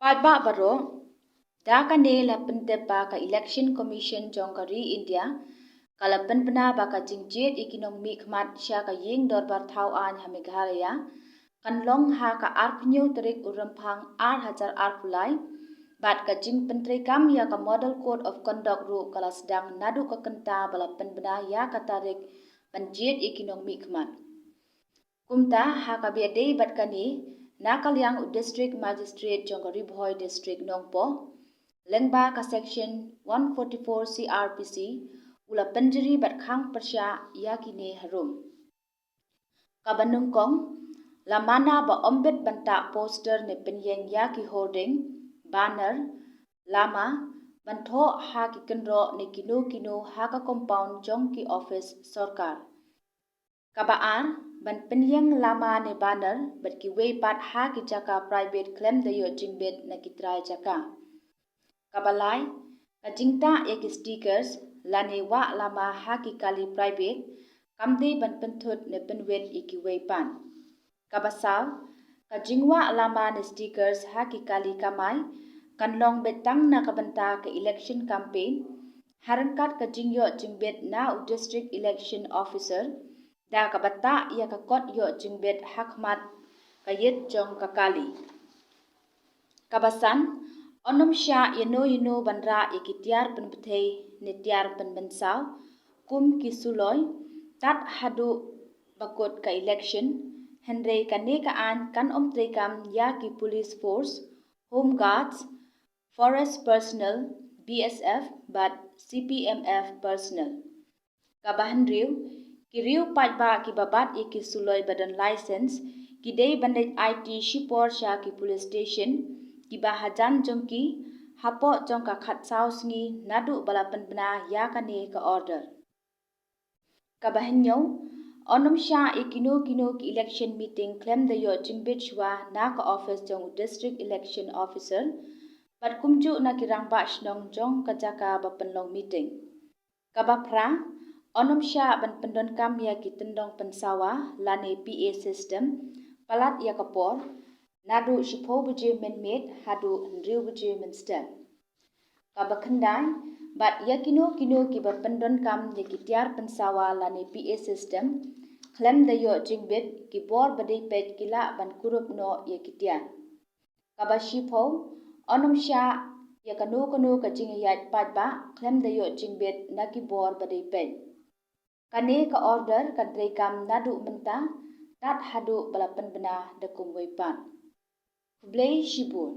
Padba baro da ka ne la pente ba ka election commission jongkari India kala penpena ba ka jingjet economy khmat sya ka ying dorbar thau an ha Meghalaya kan long ha ka arpnyo terik urampang ar hajar arpulai bat ka jing pentri kam ya ka model code of conduct ru kala sedang nadu ka kenta bala penpena ya ka tarik penjet economy khmat kumta ha ka biade bat ka ni Nakalyang District Magistrate Jongkari Bhoi District Nongpo lengba ka section 144 CRPC ula penjeri bat khang persya yakine harum kabanung kong lamana ba ombet banta poster ne penyeng yaki holding banner lama bantho ha ki kendro ne kino ha ka compound jong ki office sarkar kabaan ban penyeng lama ne banner bat ki way pat ha ki jaka private claim de yo jingbet na ki trai jaka kabalai ka jingta ek stickers lane wa lama ha ki kali private kamde ban penthut ne penwet iki way pan kabasaw ka jingwa lama ne stickers ha ki kali kamai kanlong betang na kabanta ka election campaign harangkat ka jingyo jingbet na district election officer da kabata ya ka kot yo jingbet hakmat kayet jong kakali kabasan onom sya yeno bandra ikitiar penpethei netiar penbensaw kum kisuloy tat hadu bakot ka election henry kane ka an kan trekam ya ki police force home guards forest personnel BSF but CPMF personnel kabahan riu kiriu patba ki babat iki suloy badan license kidei bandai IT shipor sya ki police station ki bahajan jongki hapo jongka khatsau sngi nadu balapan bena ya kane ka order kabahanyo onom sya ikino ki election meeting claim the yo jingbet shwa na ka office jong district election officer bat kumju na kirang ba shnong jong ka jaka bapanlong meeting kabapra onom sya ban pendon kam ya ki tendong pensawa lane PA system palat ya kapor nadu shipho buje menmet hadu ndriu buje menstem kabakhandai bat yakino ki bapendon kam ya ki tiar pensawa lane PA system klem de yo jingbet ki bor bade pej kila ban kurup no ya ki tiar kabashipho onom sya ya kano ka jingayat patba klem de yo jingbet na ki bor bade pej kane ka order kan trekam nadu menta tat hadu balapan bena de kumway pan Blay Shibun